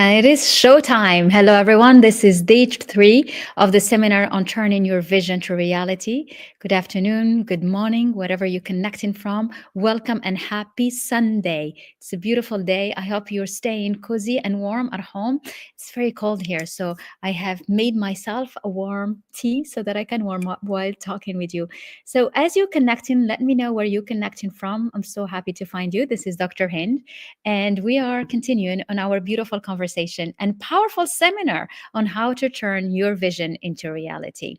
It is showtime. Hello, everyone. This is day three of the seminar on turning your vision to reality. Good afternoon, good morning, wherever you're connecting from. Welcome and happy Sunday. It's a beautiful day. I hope you're staying cozy and warm at home. It's very cold here, so I have made myself a warm tea so that I can warm up while talking with you. So, as you're connecting, let me know where you're connecting from. I'm so happy to find you. This is Dr. Hind, and we are continuing on our beautiful conversation and powerful seminar on how to turn your vision into reality.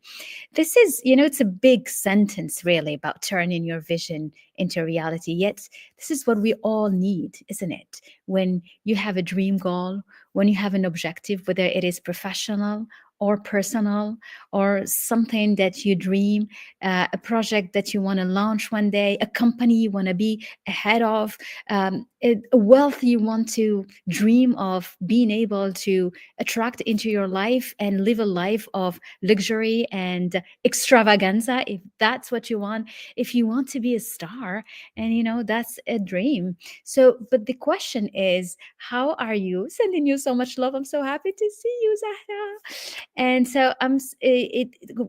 This is, it's a big sentence really about turning your vision into reality. Yet, this is what we all need, isn't it? When you have a dream goal, when you have an objective, whether it is professional or personal or something that you dream, a project that you want to launch one day, a company you want to be ahead of, a wealth you want to dream of being able to attract into your life and live a life of luxury and extravaganza, if that's what you want. If you want to be a star, and that's a dream. So but the question is, how are you? Sending you so much love. I'm so happy to see you, Zahra. And so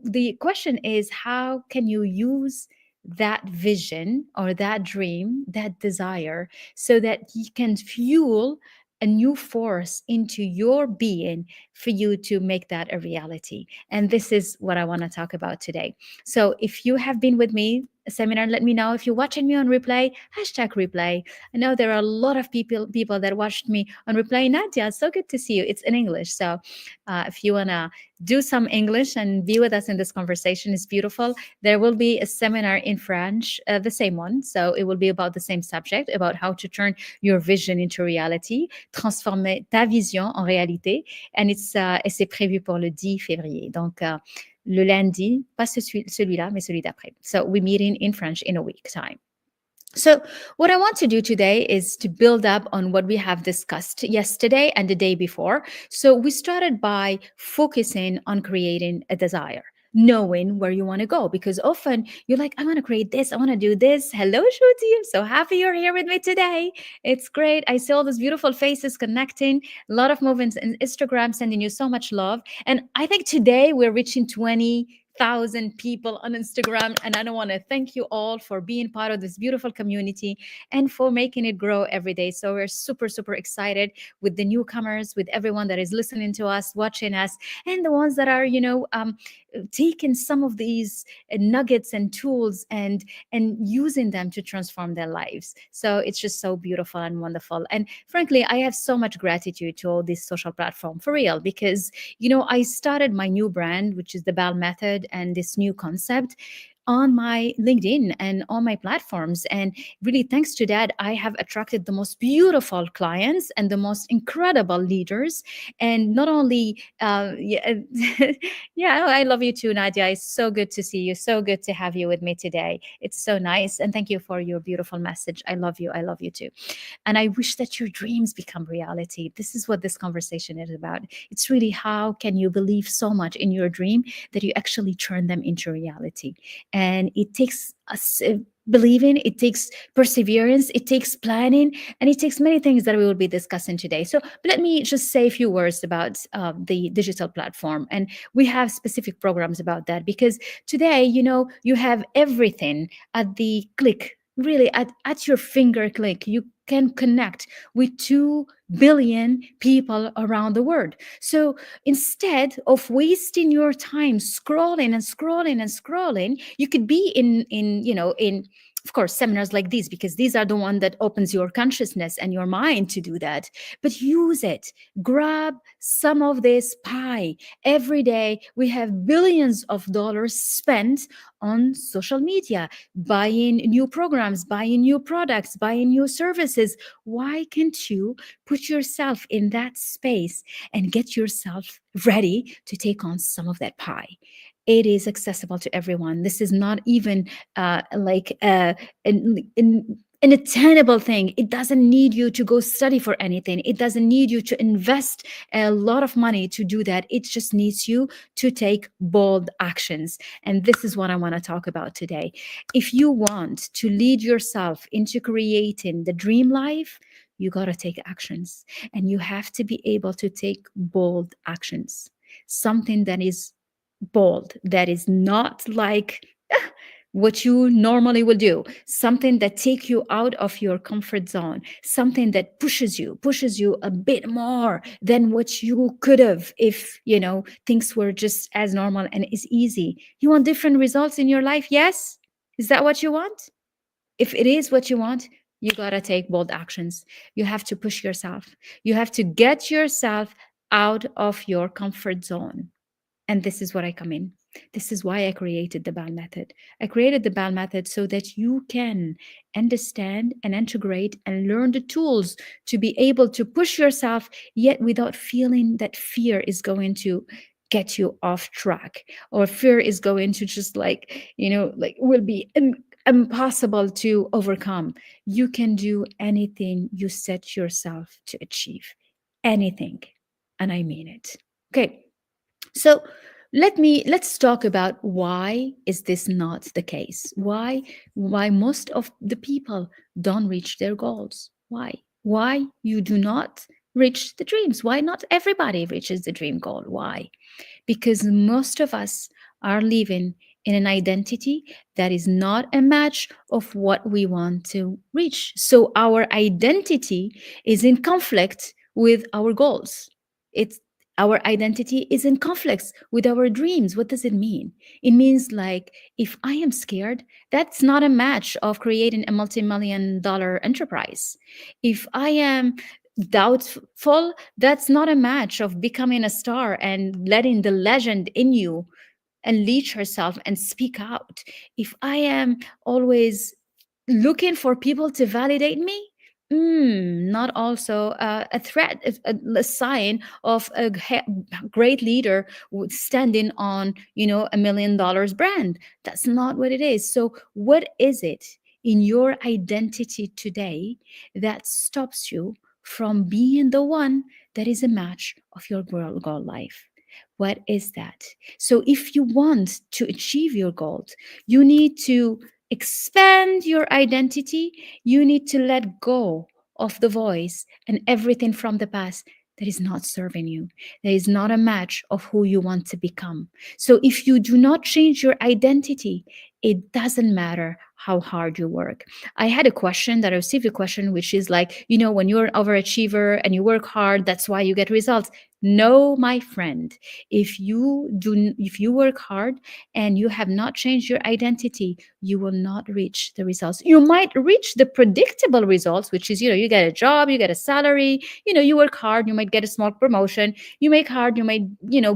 the question is, how can you use that vision or that dream, that desire, so that you can fuel a new force into your being for you to make that a reality. And this is what I want to talk about today. So if you have been with me a seminar, let me know. If you're watching me on replay, hashtag replay. I know there are a lot of people that watched me on replay. Nadia, so good to see you. It's in English, so if you want to do some English and be with us in this conversation, is beautiful. There will be a seminar in French, the same one. So it will be about the same subject, about how to turn your vision into reality, transformer ta vision en réalité. And c'est prévu pour le 10 février. Donc, le lundi, pas celui-là, mais celui d'après. So we're meeting in French in a week time. So, what I want to do today is to build up on what we have discussed yesterday and the day before. So, we started by focusing on creating a desire, knowing where you want to go, because often you're like, I want to create this, I want to do this. Hello, Shruti. I'm so happy you're here with me today. It's great. I see all those beautiful faces connecting, a lot of movements in Instagram, sending you so much love. And I think today we're reaching 20,000 people on Instagram. And I want to thank you all for being part of this beautiful community and for making it grow every day. So we're super, super excited with the newcomers, with everyone that is listening to us, watching us, and the ones that are, taking some of these nuggets and tools and using them to transform their lives. So it's just so beautiful and wonderful. And frankly, I have so much gratitude to all this social platform, for real, because I started my new brand, which is the BAL Method, and this new concept on my LinkedIn and on my platforms. And really, thanks to that, I have attracted the most beautiful clients and the most incredible leaders. And not only, yeah, yeah, I love you too, Nadia. It's so good to see you. So good to have you with me today. It's so nice. And thank you for your beautiful message. I love you. I love you too. And I wish that your dreams become reality. This is what this conversation is about. It's really, how can you believe so much in your dream that you actually turn them into reality? And it takes us believing, it takes perseverance, it takes planning, and it takes many things that we will be discussing today. So let me just say a few words about the digital platform. And we have specific programs about that, because today, you have everything at the click, really at your finger click. You can connect with 2 billion people around the world. So instead of wasting your time scrolling and scrolling and scrolling, you could be in of course seminars like these, because these are the one that opens your consciousness and your mind to do that. But use it. Grab some of this pie. Every day we have billions of dollars spent on social media, buying new programs, buying new products, buying new services. Why can't you put yourself in that space and get yourself ready to take on some of that pie? It is accessible to everyone. This is not even like an attainable thing. It doesn't need you to go study for anything. It doesn't need you to invest a lot of money to do that. It just needs you to take bold actions. And this is what I want to talk about today. If you want to lead yourself into creating the dream life, you got to take actions, and you have to be able to take bold actions. Something that is bold, that is not like what you normally will do, something that take you out of your comfort zone, something that pushes you a bit more than what you could have if things were just as normal and is easy. You want different results in your life? Yes. Is that what you want? If it is what you want, you got to take bold actions. You have to push yourself. You have to get yourself out of your comfort zone. And this is what I come in. This is why I created the BAL method. I created the BAL method so that you can understand and integrate and learn the tools to be able to push yourself, yet without feeling that fear is going to get you off track, or fear is going to just like will be impossible to overcome. You can do anything you set yourself to achieve. Anything. And I mean it. Okay. So let's talk about why is this not the case? Why most of the people don't reach their goals? Why you do not reach the dreams? Why not everybody reaches the dream goal? Why? Because most of us are living in an identity that is not a match of what we want to reach. So our identity is in conflict with our goals. It's Our identity is in conflicts with our dreams. What does it mean? It means like if I am scared, that's not a match of creating a multi-million dollar enterprise. If I am doubtful, that's not a match of becoming a star and letting the legend in you unleash herself and speak out. If I am always looking for people to validate me, not also a threat, a sign of a great leader standing on $1 million brand. That's not what it is. So what is it in your identity today that stops you from being the one that is a match of your goal life? What is that? So if you want to achieve your goals, you need to expand your identity. You need to let go of the voice and everything from the past that is not serving you, that is not a match of who you want to become. So if you do not change your identity, it doesn't matter how hard you work. I had a question that I received a question, which is like, when you're an overachiever and you work hard, that's why you get results. No, my friend, if you work hard and you have not changed your identity, you will not reach the results. You might reach the predictable results, which is, you get a job, you get a salary, you work hard, you might get a small promotion, you make hard, you might,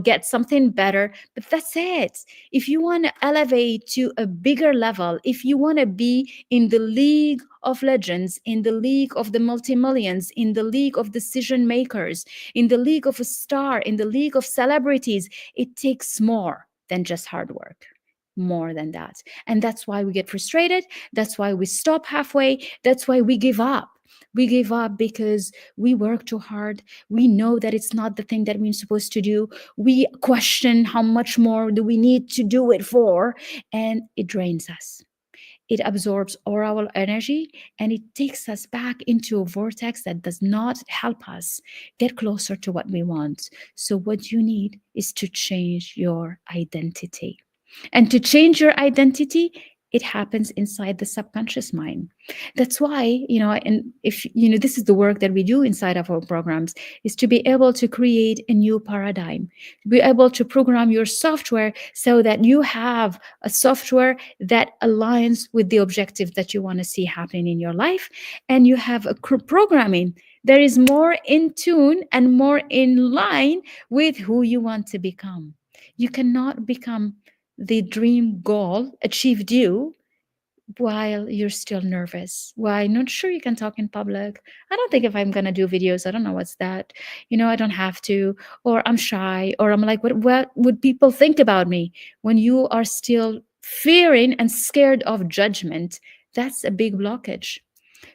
get something better, but that's it. If you want to elevate to a bigger level, if you want to be in the league of legends, in the league of the multi-millions, in the league of decision makers, in the league of a star, in the league of celebrities, it takes more than just hard work. More than that. And that's why we get frustrated. That's why we stop halfway. That's why we give up. We give up because we work too hard. We know that it's not the thing that we're supposed to do. We question how much more do we need to do it for, and it drains us. It absorbs all our energy and it takes us back into a vortex that does not help us get closer to what we want. So, what you need is to change your identity. And to change your identity, it happens inside the subconscious mind. That's why, and if, this is the work that we do inside of our programs, is to be able to create a new paradigm, to be able to program your software so that you have a software that aligns with the objective that you want to see happening in your life. And you have a programming that is more in tune and more in line with who you want to become. You cannot become the dream goal achieved you while you're still nervous. Why? Not sure you can talk in public. I don't think if I'm gonna do videos, I don't know what's that. I don't have to, or I'm shy, or I'm like, what would people think about me? When you are still fearing and scared of judgment, that's a big blockage.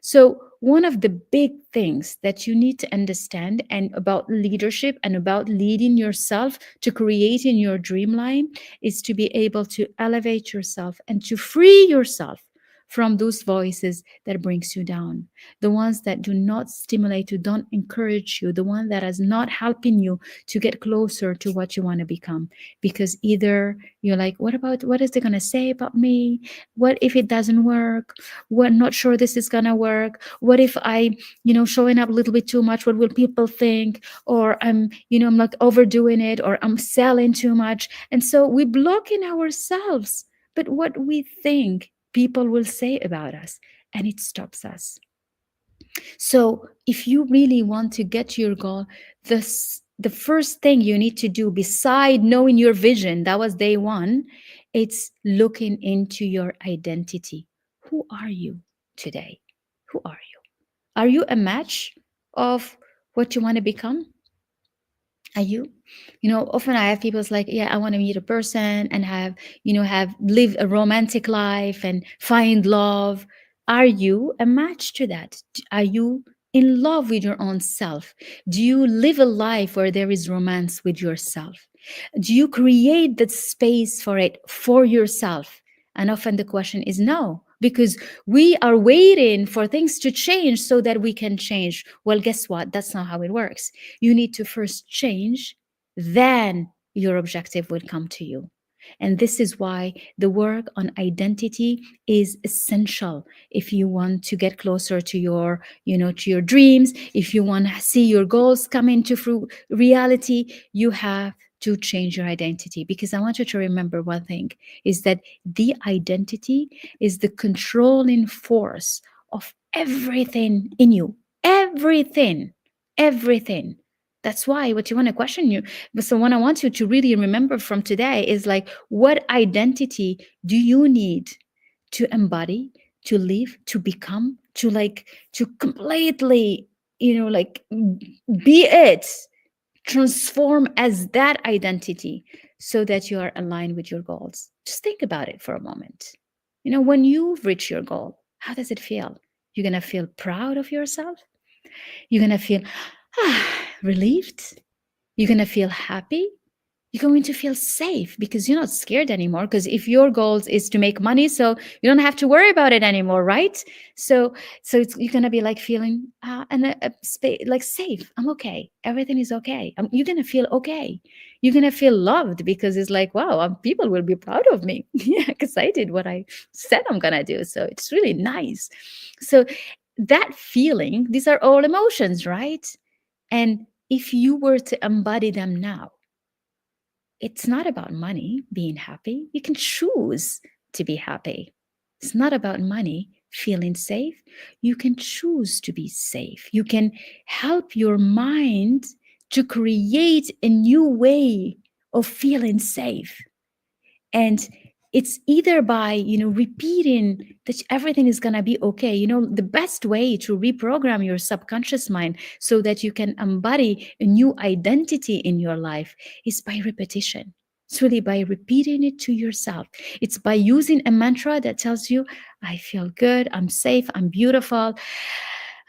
So, one of the big things that you need to understand and about leadership and about leading yourself to creating your dream line is to be able to elevate yourself and to free yourself from those voices that brings you down, the ones that do not stimulate you, don't encourage you, the one that is not helping you to get closer to what you want to become. Because either you're like, what is they going to say about me? What if it doesn't work? We're not sure this is going to work. What if I, showing up a little bit too much? What will people think? Or I'm like overdoing it, or I'm selling too much. And so we block in ourselves, but what we think people will say about us, and it stops us. So if you really want to get to your goal, the first thing you need to do, beside knowing your vision, that was day one, it's looking into your identity. Who are you today? Who are you? Are you a match of what you want to become? Are you? Often I have people's like, yeah, I want to meet a person and have live a romantic life and find love. Are you a match to that? Are you in love with your own self? Do you live a life where there is romance with yourself? Do you create that space for it for yourself? And often the question is no, because we are waiting for things to change so that we can change. Well, guess what? That's not how it works. You need to first change, then your objective will come to you. And this is why the work on identity is essential if you want to get closer to your dreams. If you want to see your goals come into reality, you have to change your identity. Because I want you to remember one thing, is that the identity is the controlling force of everything in you. Everything. That's why what you want to question you. So what I want you to really remember from today is like, what identity do you need to embody, to live, to become, to completely, be it, transform as that identity so that you are aligned with your goals. Just think about it for a moment. When you've reached your goal, how does it feel? You're going to feel proud of yourself. You're going to feel relieved. You're going to feel happy. You're going to feel safe because you're not scared anymore. Because if your goal is to make money, so you don't have to worry about it anymore, right? So you're going to be like feeling like safe. I'm okay. Everything is okay. You're going to feel okay. You're going to feel loved because it's like, wow, people will be proud of me. Yeah, because I did what I said I'm going to do. So it's really nice. So that feeling, these are all emotions, right? And if you were to embody them now, it's not about money being happy. You can choose to be happy. It's not about money feeling safe. You can choose to be safe. You can help your mind to create a new way of feeling safe. And it's either by repeating that everything is going to be okay. The best way to reprogram your subconscious mind so that you can embody a new identity in your life is by repetition. It's really by repeating it to yourself. It's by using a mantra that tells you, I feel good, I'm safe, I'm beautiful,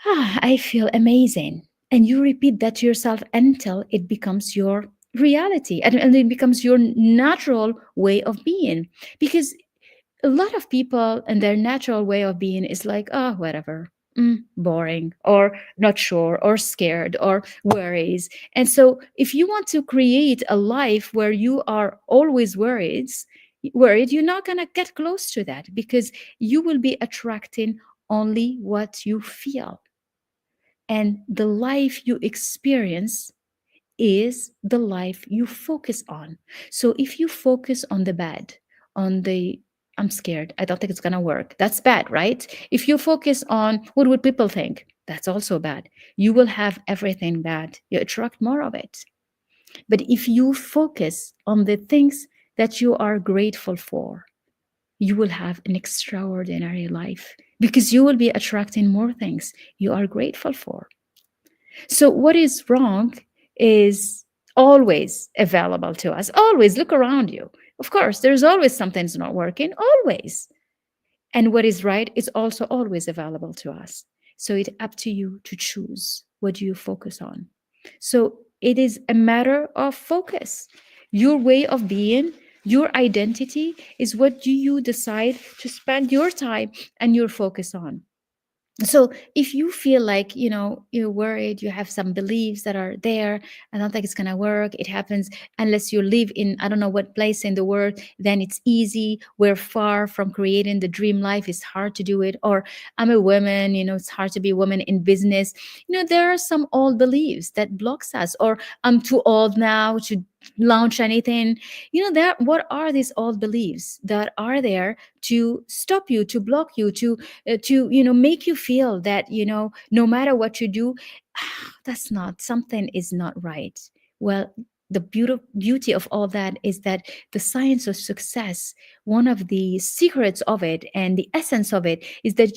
I feel amazing. And you repeat that to yourself until it becomes your reality, and it becomes your natural way of being. Because a lot of people and their natural way of being is like, oh, whatever, boring, or not sure, or scared, or worries. And so if you want to create a life where you are always worried, you're not going to get close to that, because you will be attracting only what you feel. And the life you experience is the life you focus on. So if you focus on the bad, on the I'm scared, I don't think it's going to work, that's bad, right? If you focus on what would people think, that's also bad. You will have everything bad. You attract more of it. But if you focus on the things that you are grateful for, you will have an extraordinary life, because you will be attracting more things you are grateful for. So what is wrong is always available to us. Always look around you. Of course, there's always something that's not working, always. And what is right is also always available to us. So it's up to you to choose what do you focus on. So it is a matter of focus. Your way of being, Your identity is what you decide to spend your time and your focus on. So if you feel like, you're worried, you have some beliefs that are there, I don't think it's going to work, it happens unless you live in I don't know what place in the world, then it's easy, we're far from creating the dream life, it's hard to do it. Or I'm a woman, it's hard to be a woman in business. There are some old beliefs that blocks us. Or I'm too old now to launch anything. There, what are these old beliefs that are there to stop you, to block you, to make you feel that no matter what you do, that's not, something is not right. Well, the beauty of all that is that the science of success, one of the secrets of it and the essence of it, is that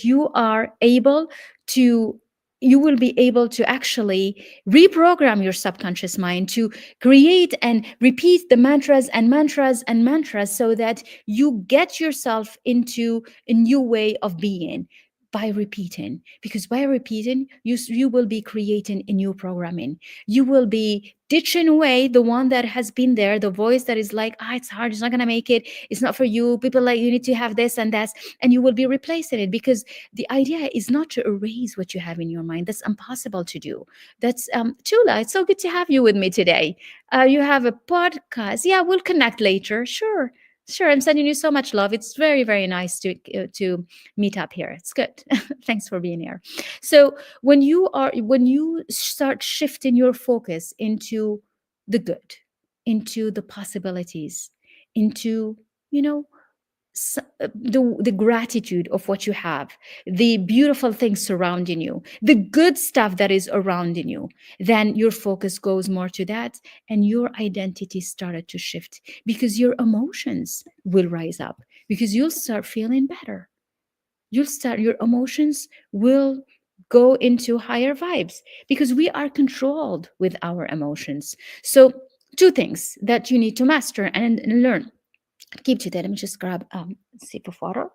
to you will be able to actually reprogram your subconscious mind to create and repeat the mantras and mantras and mantras, so that you get yourself into a new way of being by repeating. Because by repeating, you will be creating a new programming. You will be ditching away the one that has been there, the voice that is like, it's hard, it's not going to make it, it's not for you, people like you need to have this and that. And you will be replacing it, because the idea is not to erase what you have in your mind. That's impossible to do. That's Tula, it's so good to have you with me today. You have a podcast. Yeah, we'll connect later. Sure. Sure, I'm sending you so much love. It's very, very nice to meet up here. It's good. Thanks for being here. So when you start shifting your focus into the good, into the possibilities, into you know the gratitude of what you have, the beautiful things surrounding you, the good stuff that is around you, then your focus goes more to that, and your identity started to shift, because your emotions will rise up, because you'll start feeling better. Your emotions will go into higher vibes, because we are controlled with our emotions. So two things that you need to master and learn. Keep to that. Let me just grab a sip of water.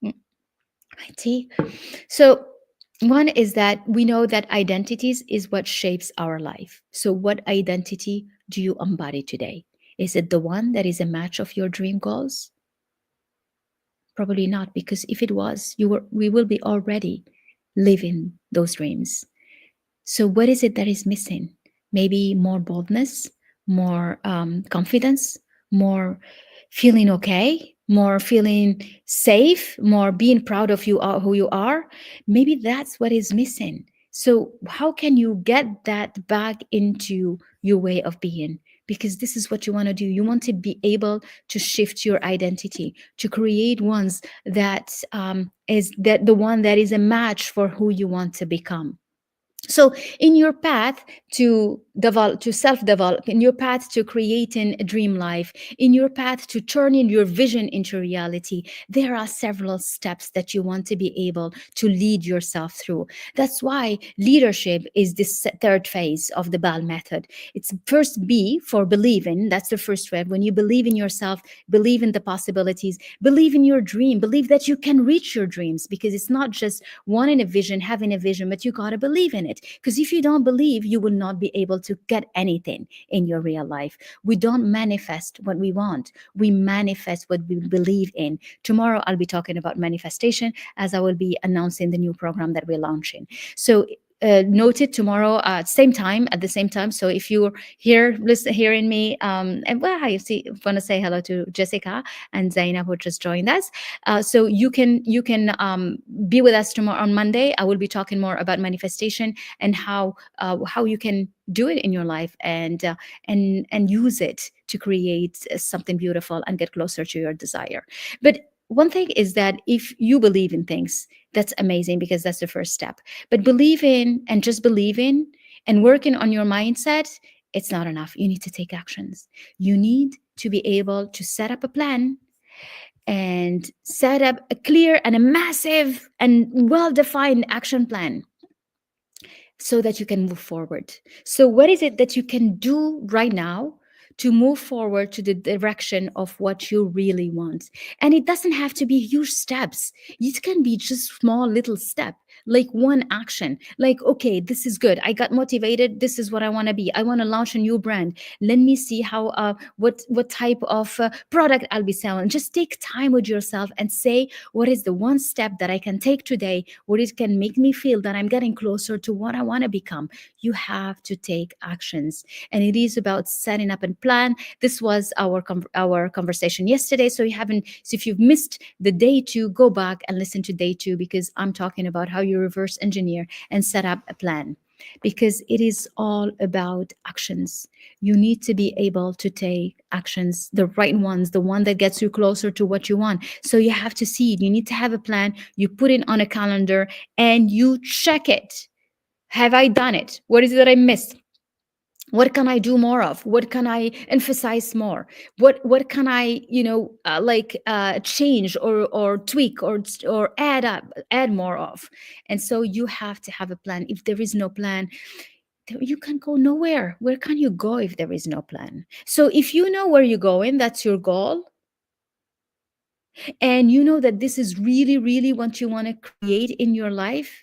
Mm, my tea. So one is that we know that identities is what shapes our life. So what identity do you embody today? Is it the one that is a match of your dream goals? Probably not, because if it was, we will be already living those dreams. So, what is it that is missing? Maybe more boldness, more confidence, more feeling okay, more feeling safe, more being proud of who you are. Maybe that's what is missing. So, how can you get that back into your way of being? Because this is what you want to do. You want to be able to shift your identity, to create ones that is that the one that is a match for who you want to become. So in your path to self-develop, in your path to creating a dream life, in your path to turning your vision into reality, there are several steps that you want to be able to lead yourself through. That's why leadership is this third phase of the BAL method. It's first B for believing. That's the first step. When you believe in yourself, believe in the possibilities, believe in your dream, believe that you can reach your dreams, because it's not just wanting a vision, having a vision, but you got to believe in it. Because if you don't believe, you will not be able to get anything in your real life. We don't manifest what we want, we manifest what we believe in. Tomorrow, I'll be talking about manifestation, as I will be announcing the new program that we're launching. So, noted tomorrow same time, at the same time. So if you're here hearing me, and well, I want to say hello to Jessica and Zainab, who just joined us. So you can be with us tomorrow on Monday. I will be talking more about manifestation and how you can do it in your life, and use it to create something beautiful and get closer to your desire. But one thing is that if you believe in things, that's amazing, because that's the first step. But believing and just believing and working on your mindset, it's not enough. You need to take actions. You need to be able to set up a plan, and set up a clear and a massive and well-defined action plan, so that you can move forward. So, what is it that you can do right now to move forward to the direction of what you really want? And it doesn't have to be huge steps. It can be just small little step. like one action, like, okay, this is good, I got motivated, this is what I want to be, I want to launch a new brand, let me see how what type of product I'll be selling. Just take time with yourself and say, what is the one step that I can take today, what it can make me feel that I'm getting closer to what I want to become. You have to take actions, and it is about setting up and plan. This was our conversation yesterday, so you haven't, so if you've missed the day two, go back and listen to day two, because I'm talking about how you reverse engineer and set up a plan, because it is all about actions. You need to be able to take actions, the right ones, the one that gets you closer to what you want. So you have to see it. You need to have a plan. You put it on a calendar and you check it. Have I done it? What is it that I missed? What can I do more of? What can I emphasize more? What can I, change or tweak or add more of? And so you have to have a plan. If there is no plan, you can go nowhere. Where can you go if there is no plan? So if you know where you're going, that's your goal, and you know that this is really, really what you want to create in your life,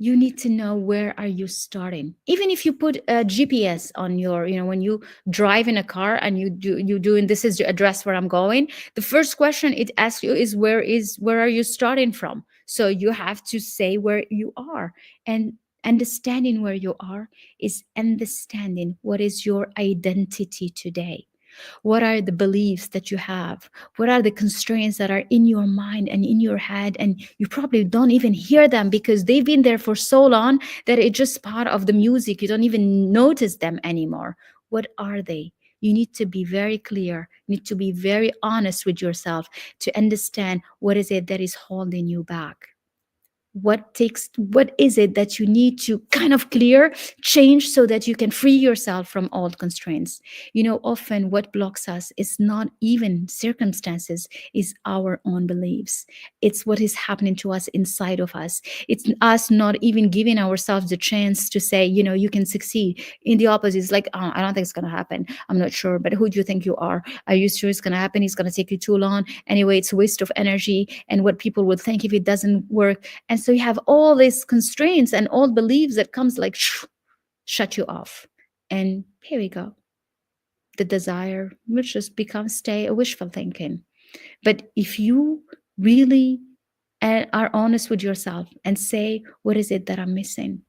you need to know where are you starting. Even if you put a GPS on your, when you drive in a car and you doing, this is your address where I'm going, the first question it asks you is where are you starting from. So you have to say where you are, and understanding where you are is understanding what is your identity today. What are the beliefs that you have? What are the constraints that are in your mind and in your head? And you probably don't even hear them because they've been there for so long that it's just part of the music. You don't even notice them anymore. What are they? You need to be very clear, you need to be very honest with yourself to understand what is it that is holding you back. What is it that you need to kind of clear, change, so that you can free yourself from old constraints. Often what blocks us is not even circumstances, is our own beliefs. It's what is happening to us inside of us. It's us not even giving ourselves the chance to say, you can succeed. In the opposite, it's like, oh, I don't think it's going to happen, I'm not sure. But who do you think you are you sure it's going to happen? It's going to take you too long anyway, it's a waste of energy, and what people will think if it doesn't work. And so you have all these constraints and old beliefs that comes like shut you off. And here we go. The desire will just become stay a wishful thinking. But if you really are honest with yourself and say, what is it that I'm missing?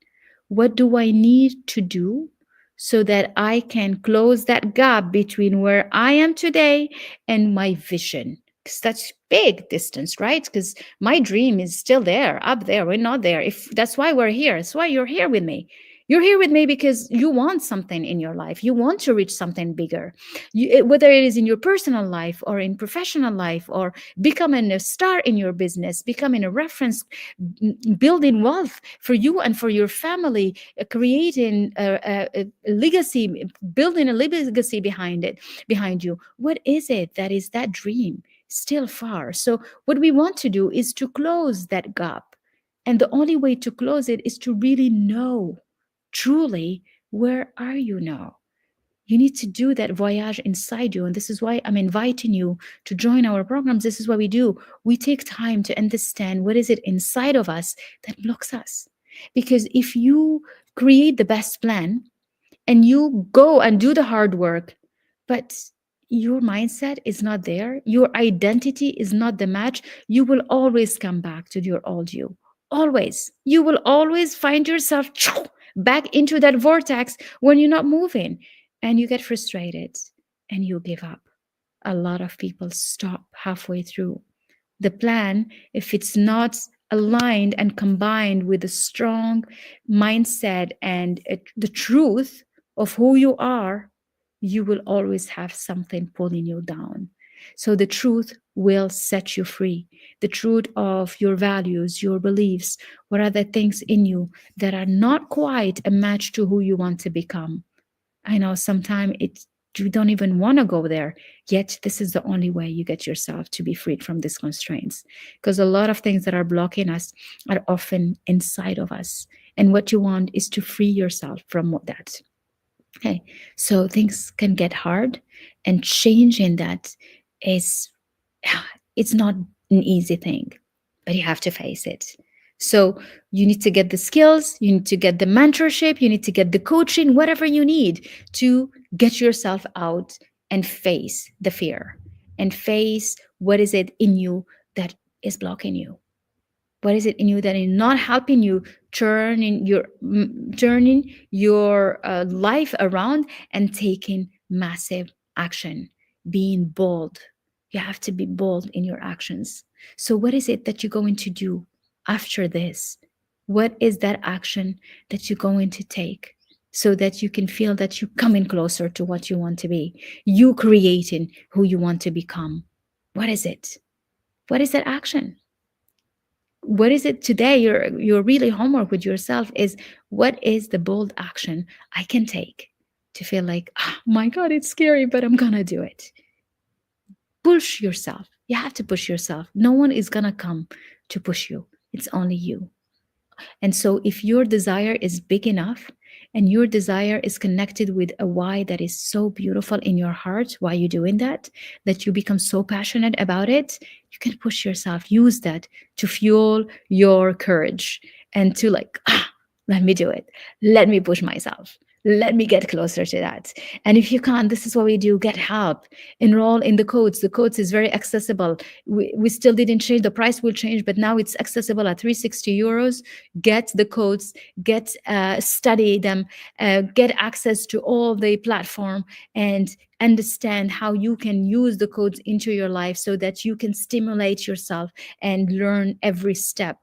What do I need to do so that I can close that gap between where I am today and my vision? Because that's big distance, right? Because my dream is still there, up there. We're not there. If that's why we're here. That's why you're here with me. You're here with me because you want something in your life. You want to reach something bigger. Whether it is in your personal life or in professional life, or becoming a star in your business, becoming a reference, building wealth for you and for your family, creating a legacy, building a legacy behind you. What is it that is that dream still far? So what we want to do is to close that gap, and the only way to close it is to really know truly, where are you now? You need to do that voyage inside you. And this is why I'm inviting you to join our programs. This is what we do. We take time to understand what is it inside of us that blocks us. Because if you create the best plan and you go and do the hard work, but your mindset is not there, your identity is not the match, you will always come back to your old you. Always. You will always find yourself back into that vortex when you're not moving, and you get frustrated and you give up. A lot of people stop halfway through. The plan, if it's not aligned and combined with a strong mindset and the truth of who you are, you will always have something pulling you down. So the truth will set you free. The truth of your values, your beliefs, what are the things in you that are not quite a match to who you want to become. I know sometimes you don't even want to go there, yet this is the only way you get yourself to be freed from these constraints, because a lot of things that are blocking us are often inside of us, and what you want is to free yourself from that. Okay, so things can get hard, and changing that is, it's not an easy thing, but you have to face it. So you need to get the skills, you need to get the mentorship, you need to get the coaching, whatever you need to get yourself out and face the fear and face what is it in you that is blocking you. What is it in you that is not helping you turning your life around and taking massive action, being bold. You have to be bold in your actions. So what is it that you're going to do after this? What is that action that you're going to take so that you can feel that you're coming closer to what you want to be, you creating who you want to become? What is it? What is that action? What is it today? Your really homework with yourself is, what is the bold action I can take to feel like, oh my God, it's scary, but I'm gonna do it. Push yourself. You have to push yourself. No one is gonna come to push you. It's only you. And so, if your desire is big enough and your desire is connected with a why that is so beautiful in your heart, why you're doing that, that you become so passionate about it, you can push yourself, use that to fuel your courage and to like, let me do it. Let me push myself. Let me get closer to that. And if you can't, this is what we do: get help, enroll in the codes. The codes is very accessible. We still didn't change, the price will change, but now it's accessible at 360 euros. Get the codes, get study them, get access to all the platform, and understand how you can use the codes into your life so that you can stimulate yourself and learn every step,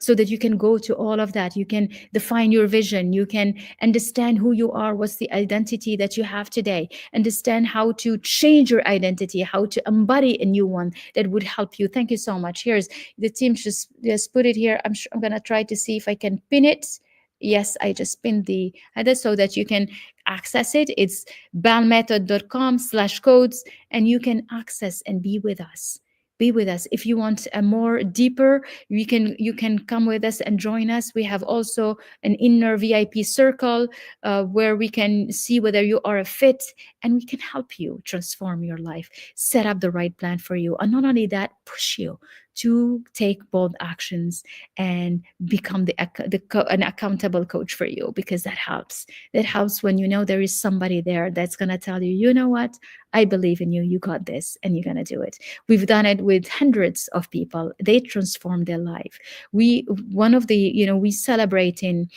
so that you can go to all of that. You can define your vision, you can understand who you are, what's the identity that you have today, understand how to change your identity, how to embody a new one that would help you. Thank you so much. Here's the team, just put it here. I'm going to try to see if I can pin it. Yes, I just pinned the header so that you can access it. It's balmethod.com/codes, and you can access and be with us. Be with us. If you want a more deeper, you can come with us and join us. We have also an inner VIP circle where we can see whether you are a fit, and we can help you transform your life, set up the right plan for you, and not only that, push you to take bold actions and become an accountable coach for you, because that helps. That helps when you know there is somebody there that's going to tell you, you know what, I believe in you, you got this, and you're going to do it. We've done it with hundreds of people. They transformed their life. One of the, we celebrate in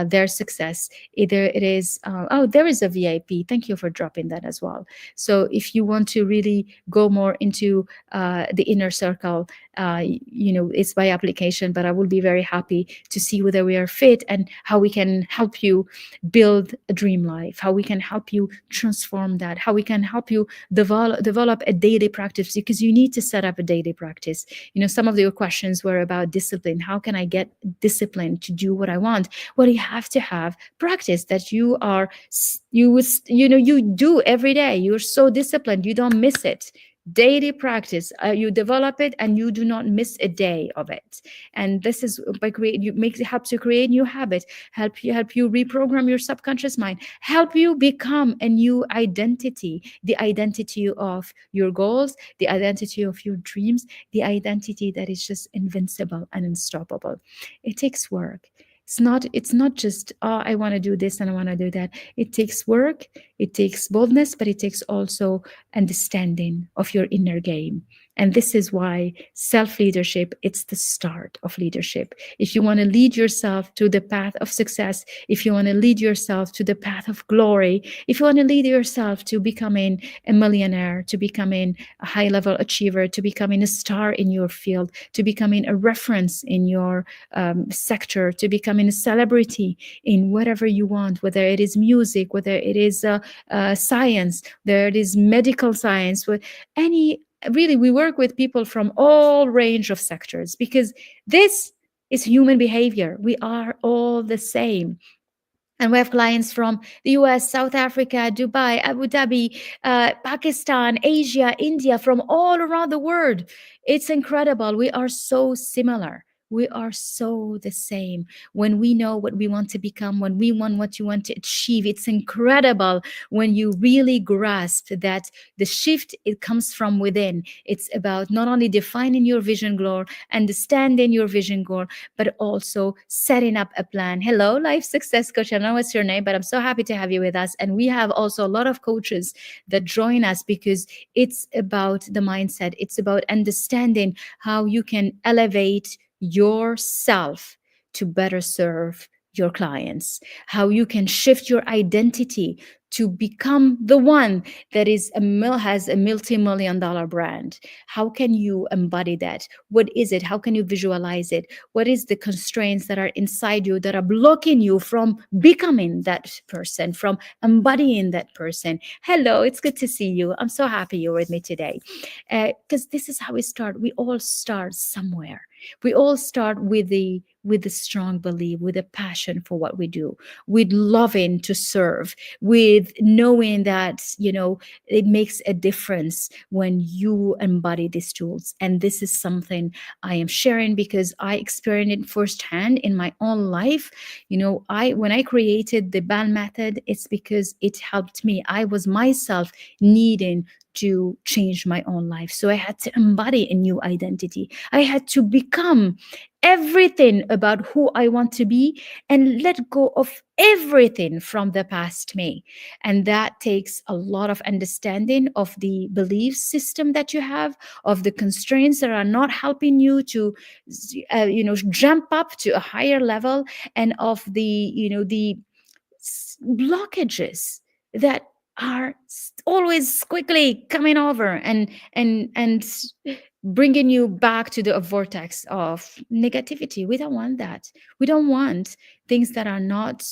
their success. Either it is, oh, there is a VIP. Thank you for dropping that as well. So if you want to really go more into the inner circle, it's by application, but I will be very happy to see whether we are fit and how we can help you build a dream life, how we can help you transform that, how we can help you develop a daily practice, because you need to set up a daily practice. Some of your questions were about discipline. How can I get discipline to do what I want? Well, you have to have practice that you do every day. You're so disciplined, you don't miss it. Daily practice, you develop it and you do not miss a day of it. And this is by helps you create new habits, help you reprogram your subconscious mind, help you become a new identity, the identity of your goals, the identity of your dreams, the identity that is just invincible and unstoppable. It takes work. It's not just, oh, I want to do this and I want to do that. It takes work, it takes boldness, but it takes also understanding of your inner game. And this is why self-leadership, it's the start of leadership. If you want to lead yourself to the path of success, if you want to lead yourself to the path of glory, if you want to lead yourself to becoming a millionaire, to becoming a high-level achiever, to becoming a star in your field, to becoming a reference in your sector, to becoming a celebrity in whatever you want, whether it is music, whether it is science, whether it is medical science, really, we work with people from all range of sectors, because this is human behavior. We are all the same. And we have clients from the US, South Africa, Dubai, Abu Dhabi, Pakistan, Asia, India, from all around the world. It's incredible. We are so similar. We are so the same. When we know what we want to become, when we want what you want to achieve, it's incredible when you really grasp that the shift, it comes from within. It's about not only defining your vision goal, understanding your vision goal, but also setting up a plan. Hello, life success coach. I know it's your name, but I'm so happy to have you with us. And we have also a lot of coaches that join us because it's about the mindset. It's about understanding how you can elevate yourself to better serve your clients, how you can shift your identity to become the one that has a multi-million dollar brand. How can you embody that? What is it? How can you visualize it? What is the constraints that are inside you that are blocking you from becoming that person, from embodying that person? Hello, it's good to see you. I'm so happy you're with me today, because this is how we start. We all start somewhere. We all start with a strong belief, with a passion for what we do, with loving to serve, with knowing that, it makes a difference when you embody these tools. And this is something I am sharing because I experienced it firsthand in my own life. I when I created the BAL method, it's because it helped me. I was myself needing to change my own life. So I had to embody a new identity. I had to become everything about who I want to be and let go of everything from the past me. And that takes a lot of understanding of the belief system that you have, of the constraints that are not helping you to, jump up to a higher level, and of the blockages that are always quickly coming over and bringing you back to the vortex of negativity. We don't want that. We don't want things that are not,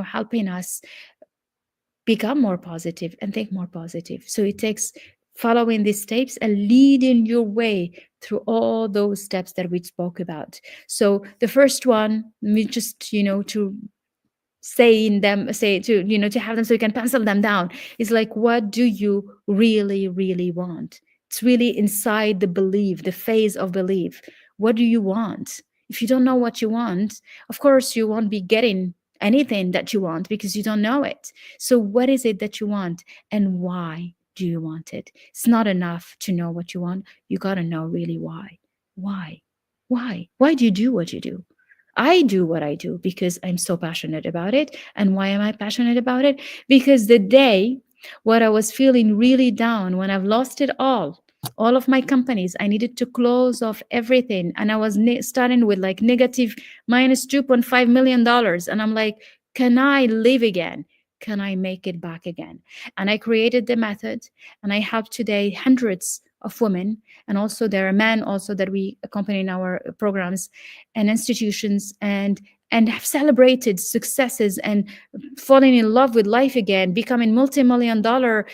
helping us become more positive and think more positive. So it takes following these steps and leading your way through all those steps that we spoke about. So the first one, we just, to to have them so you can pencil them down, is like, what do you really really want? It's really inside the belief, the phase of belief. What do you want? If you don't know what you want, of course you won't be getting anything that you want because you don't know it. So what is it that you want, and why do you want it? It's not enough to know what you want. You got to know really why. Why do you do what you do? I do what I do because I'm so passionate about it. And why am I passionate about it? Because the day when I was feeling really down, when I've lost it all of my companies, I needed to close off everything. And I was starting with like negative minus $2.5 million. And I'm like, can I live again? Can I make it back again? And I created the method, and I help today hundreds of women, and also there are men also that we accompany in our programs and institutions, and have celebrated successes and falling in love with life again, becoming multi-million dollar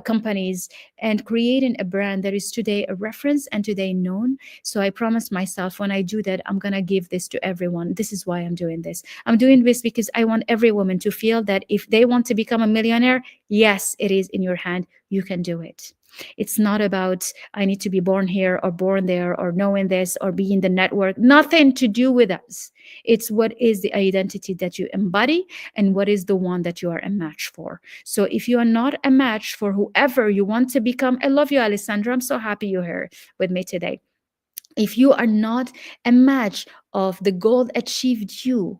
companies, and creating a brand that is today a reference and today known. So I promised myself, when I do that, I'm going to give this to everyone. This is why I'm doing this. I'm doing this because I want every woman to feel that if they want to become a millionaire, yes, it is in your hand. You can do it. It's not about I need to be born here or born there or knowing this or be in the network. Nothing to do with us. It's what is the identity that you embody and what is the one that you are a match for. So if you are not a match for whoever you want to become, I love you, Alessandra. I'm so happy you're here with me today. If you are not a match of the goal achieved you,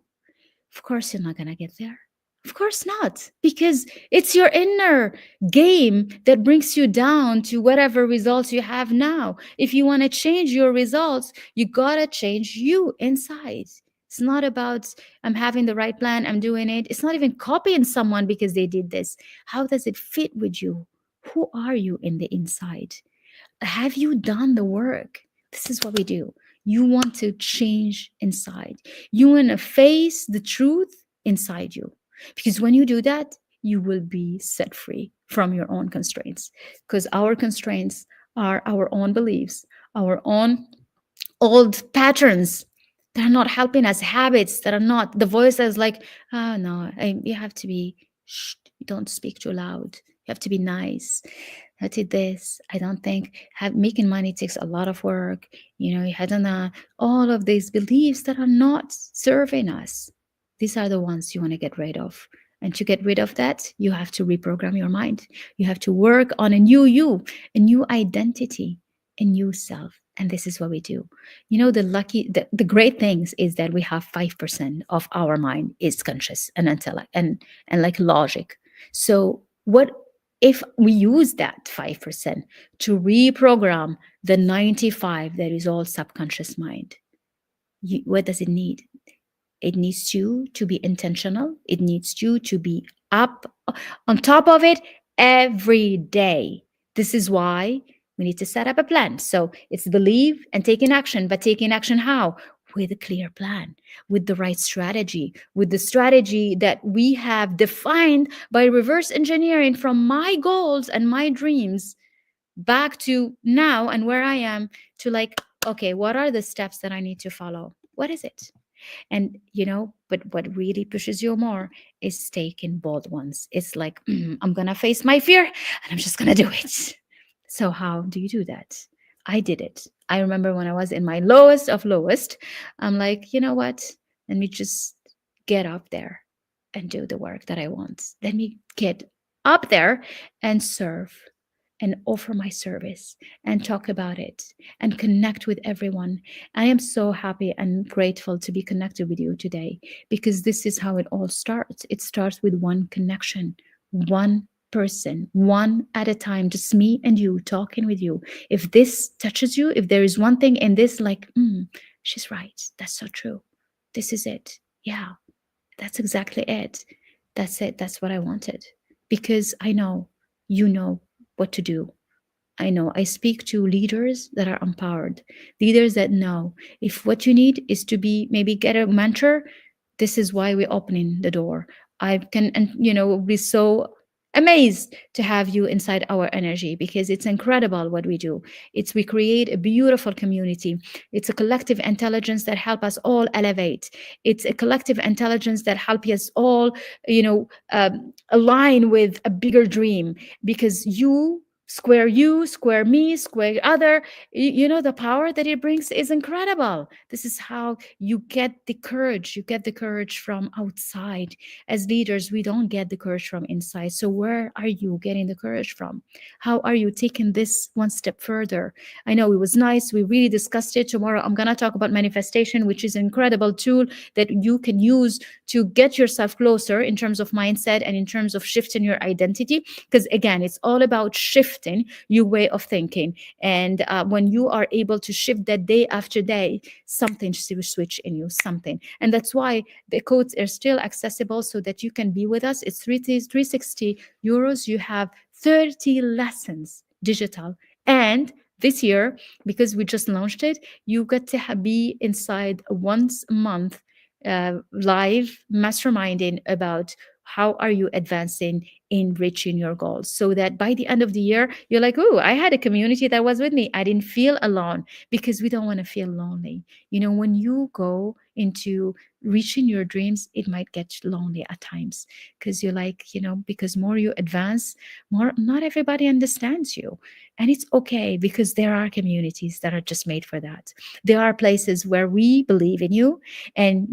of course you're not going to get there. Of course not, because it's your inner game that brings you down to whatever results you have now. If you want to change your results, you got to change you inside. It's not about I'm having the right plan, I'm doing it. It's not even copying someone because they did this. How does it fit with you? Who are you in the inside? Have you done the work? This is what we do. You want to change inside. You want to face the truth inside you. Because when you do that, you will be set free from your own constraints. Because our constraints are our own beliefs, our own old patterns that are not helping us, habits that are not, the voice that is like, no, you have to be, shh, don't speak too loud. You have to be nice. I did this. I don't think making money takes a lot of work. You had on all of these beliefs that are not serving us. These are the ones you want to get rid of. And to get rid of that, you have to reprogram your mind. You have to work on a new you, a new identity, a new self. And this is what we do. The great things is that we have 5% of our mind is conscious and intellect and like logic. So what if we use that 5% to reprogram the 95 that is all subconscious mind? What does it need? It needs you to be intentional. It needs you to be up on top of it every day. This is why we need to set up a plan. So it's believe and taking action, but taking action how? With a clear plan, with the right strategy, with the strategy that we have defined by reverse engineering from my goals and my dreams back to now and where I am to like, okay, what are the steps that I need to follow? What is it? And but what really pushes you more is taking bold ones. It's like, I'm gonna face my fear and I'm just gonna do it. So how do you do that? I did it. I remember when I was in my lowest of lowest, I'm like, you know what? Let me just get up there and do the work that I want. Let me get up there and serve and offer my service and talk about it and connect with everyone. I am so happy and grateful to be connected with you today because this is how it all starts. It starts with one connection, one person, one at a time, just me and you talking with you. If this touches you, if there is one thing in this, like, she's right. That's so true. This is it. Yeah, that's exactly it. That's it. That's what I wanted because I know you know what to do. I know I speak to leaders that are empowered, leaders that know if what you need is to be maybe get a mentor, this is why we're opening the door. I can, and be so amazed to have you inside our energy because it's incredible what we do. We create a beautiful community. It's a collective intelligence that help us all elevate. It's a collective intelligence that help us all, align with a bigger dream because you square me square other, the power that it brings is incredible. This is how you get the courage. You get the courage from outside. As leaders, we don't get the courage from inside. So where are you getting the courage from? How are you taking this one step further? I know it was nice, we really discussed it. Tomorrow I'm going to talk about manifestation, which is an incredible tool that you can use to get yourself closer in terms of mindset and in terms of shifting your identity, because again, it's all about shifting your way of thinking. And when you are able to shift that day after day, something will switch in you, something. And that's why the codes are still accessible so that you can be with us. It's 360 euros. You have 30 lessons digital. And this year, because we just launched it, you get to be inside once a month live masterminding about how are you advancing in reaching your goals, so that by the end of the year you're like, oh, I had a community that was with me, I didn't feel alone, because we don't want to feel lonely. When you go into reaching your dreams, it might get lonely at times, because you're like, because more you advance, more not everybody understands you. And it's okay, because there are communities that are just made for that. There are places where we believe in you, and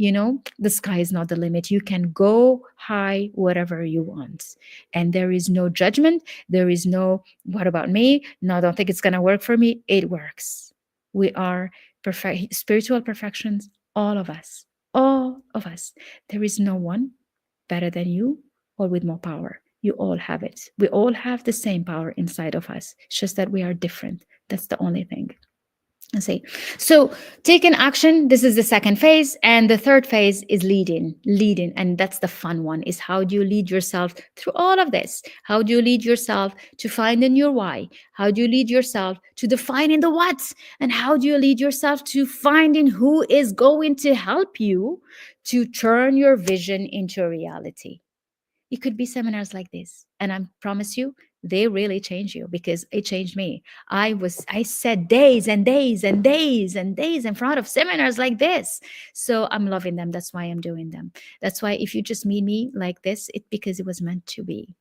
the sky is not the limit. You can go high whatever you want, and there is no judgment. There is no what about me, no, I don't think it's going to work for me. It works. We are perfect, spiritual perfections, all of us, all of us. There is no one better than you or with more power. You all have it. We all have the same power inside of us. It's just that we are different. That's the only thing. I see. So taking action, this is the second phase. And the third phase is leading. And that's the fun one, is how do you lead yourself through all of this? How do you lead yourself to finding your why? How do you lead yourself to defining the what? And how do you lead yourself to finding who is going to help you to turn your vision into a reality? It could be seminars like this. And I promise you, they really change you, because it changed me. I said days and days and days and days in front of seminars like this. So I'm loving them. That's why I'm doing them. That's why if you just meet me like this, it's because it was meant to be.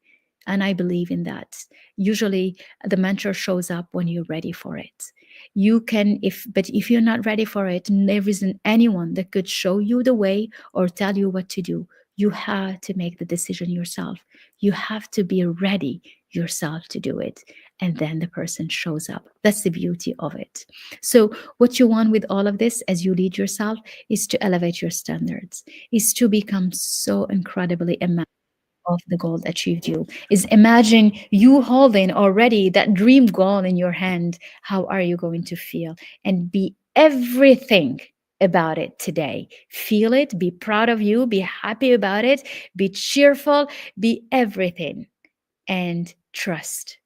And I believe in that. Usually the mentor shows up when you're ready for it. You can, but if you're not ready for it, there isn't anyone that could show you the way or tell you what to do. You have to make the decision yourself. You have to be ready yourself to do it. And then the person shows up. That's the beauty of it. So, what you want with all of this as you lead yourself is to elevate your standards, is to become so incredibly immersed of the goal achieved you, is imagine you holding already that dream goal in your hand. How are you going to feel? And be everything about it today. Feel it, be proud of you, be happy about it, be cheerful, be everything, and trust,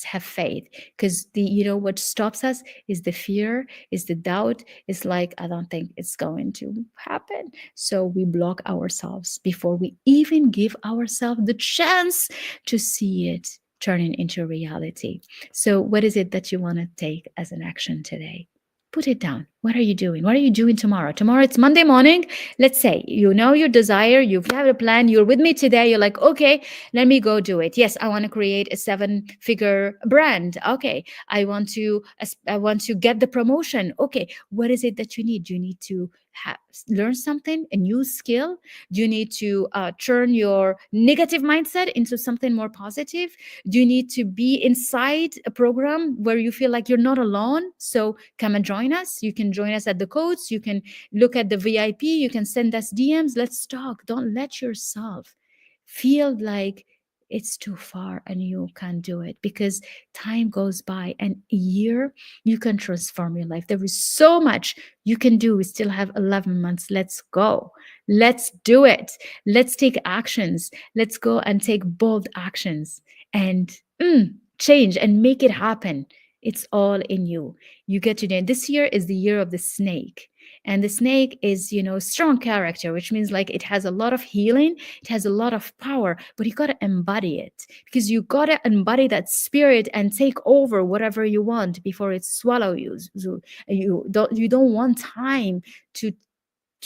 have faith. Because the what stops us is the fear, is the doubt, is like, I don't think it's going to happen. So we block ourselves before we even give ourselves the chance to see it turning into reality. So what is it that you want to take as an action today? Put it down. What are you doing? What are you doing tomorrow? Tomorrow it's Monday morning. Let's say you know your desire, you have a plan, you're with me today. You're like, okay, let me go do it. Yes, I want to create a 7-figure brand. Okay, I want to get the promotion. Okay, what is it that you need? Do you need to learn something, a new skill? Do you need to turn your negative mindset into something more positive? Do you need to be inside a program where you feel like you're not alone? So come and join us. You can join us at the codes. You can look at the VIP. You can send us DMs. Let's talk. Don't let yourself feel like it's too far and you can't do it, because time goes by and a year you can transform your life. There is so much you can do. We still have 11 months. Let's go. Let's do it. Let's take actions. Let's go and take bold actions and change and make it happen. It's all in you. You get to do it. This year is the year of the snake. And the snake is, strong character, which means like it has a lot of healing, it has a lot of power, but you got to embody it, because you got to embody that spirit and take over whatever you want before it swallow you. So you don't want time to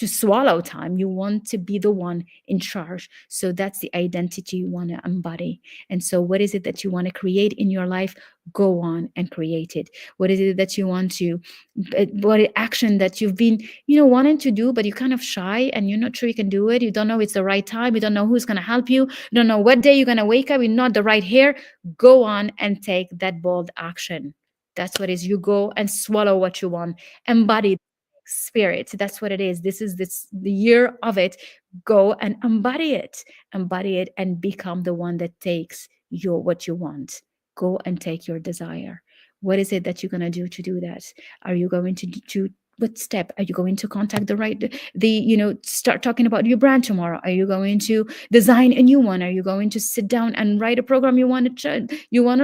swallow time. You want to be the one in charge. So that's the identity you want to embody. And so what is it that you want to create in your life? Go on and create it. What is it that you want to, what action that you've been, wanting to do, but you're kind of shy and you're not sure you can do it. You don't know it's the right time. You don't know who's going to help you. You don't know what day you're going to wake up. You're not the right hair. Go on and take that bold action. That's what it is. You go and swallow what you want. Embody spirit. That's what it is. This is the year of it. Go and embody it and become the one that takes your what you want. Go and take your desire. What is it that you're going to do that? Are you going to what step are you going to contact start talking about your brand tomorrow? Are you going to design a new one? Are you going to sit down and write a program you want to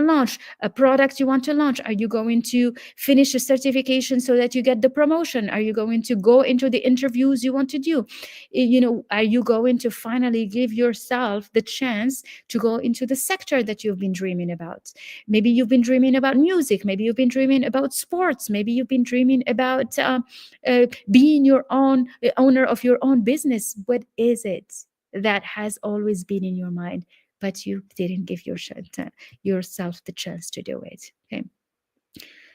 launch, a product you want to launch? Are you going to finish a certification so that you get the promotion? Are you going to go into the interviews you want to do? Are you going to finally give yourself the chance to go into the sector that you've been dreaming about? Maybe you've been dreaming about music. Maybe you've been dreaming about sports. Maybe you've been dreaming about being your own owner of your own business. What is it that has always been in your mind, but you didn't give yourself the chance to do it? Okay.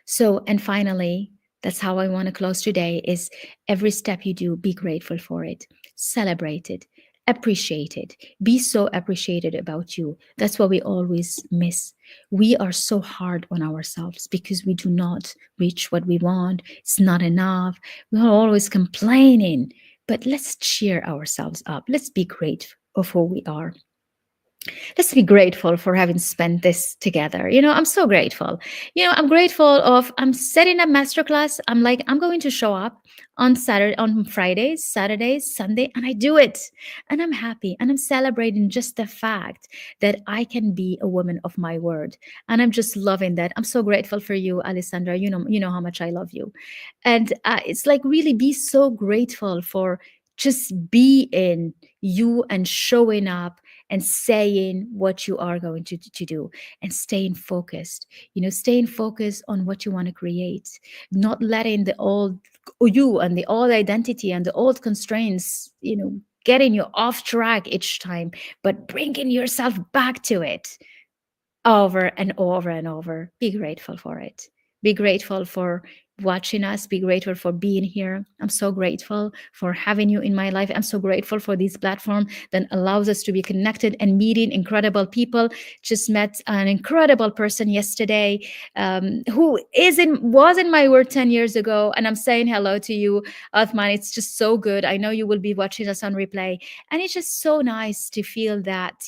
So, and finally, that's how I want to close today, is every step you do, be grateful for it, celebrate it, appreciate it, be so appreciated about you. That's what we always miss. We are so hard on ourselves because we do not reach what we want. It's not enough. We're always complaining. But let's cheer ourselves up. Let's be grateful of who we are. Let's be grateful for having spent this together. I'm so grateful. I'm grateful I'm setting a masterclass. I'm like, I'm going to show up on Fridays, Saturdays, Sunday, and I do it. And I'm happy and I'm celebrating just the fact that I can be a woman of my word. And I'm just loving that. I'm so grateful for you, Alessandra. You know how much I love you. And it's like, really be so grateful for just being you and showing up and saying what you are going to do, and staying focused, staying focused on what you want to create, not letting the old you and the old identity and the old constraints, getting you off track each time, but bringing yourself back to it over and over and over. Be grateful for it. Be grateful for watching us. Be grateful for being here. I'm so grateful for having you in my life. I'm so grateful for this platform that allows us to be connected and meeting incredible people. Just met an incredible person yesterday, who was in my work 10 years ago. And I'm saying hello to you, Athman. It's just so good. I know you will be watching us on replay. And it's just so nice to feel that,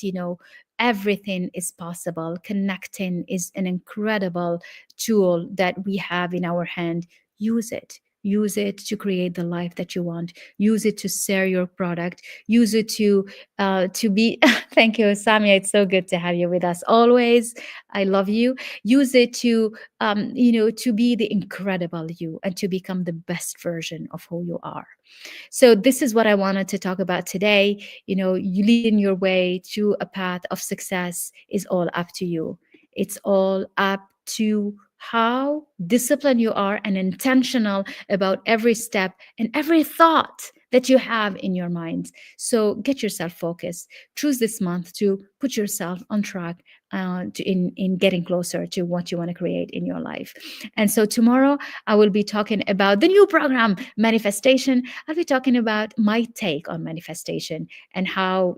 everything is possible. Connecting is an incredible tool that we have in our hand. Use it. Use it to create the life that you want. Use it to share your product. Use it to be. Thank you, Samia. It's so good to have you with us always. I love you. Use it to be the incredible you and to become the best version of who you are. So this is what I wanted to talk about today. You leading your way to a path of success is all up to you. It's all up to how disciplined you are and intentional about every step and every thought that you have in your mind. So get yourself focused. Choose this month to put yourself on track, in getting closer to what you want to create in your life. And so tomorrow I will be talking about the new program, Manifestation. I'll be talking about my take on manifestation and how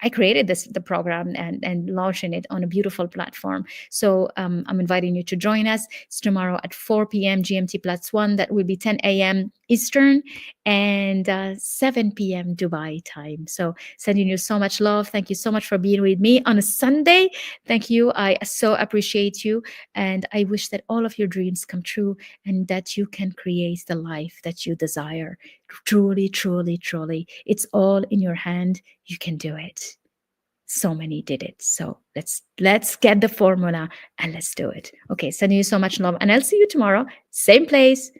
I created the program and launching it on a beautiful platform. So I'm inviting you to join us. It's tomorrow at 4 p.m. GMT plus one. That will be 10 a.m. Eastern and 7 p.m. Dubai time. So sending you so much love. Thank you so much for being with me on a Sunday. Thank you. I so appreciate you. And I wish that all of your dreams come true and that you can create the life that you desire. Truly, truly, truly. It's all in your hand. You can do it. So many did it. So let's get the formula and let's do it. Okay, sending you so much love. And I'll see you tomorrow. Same place,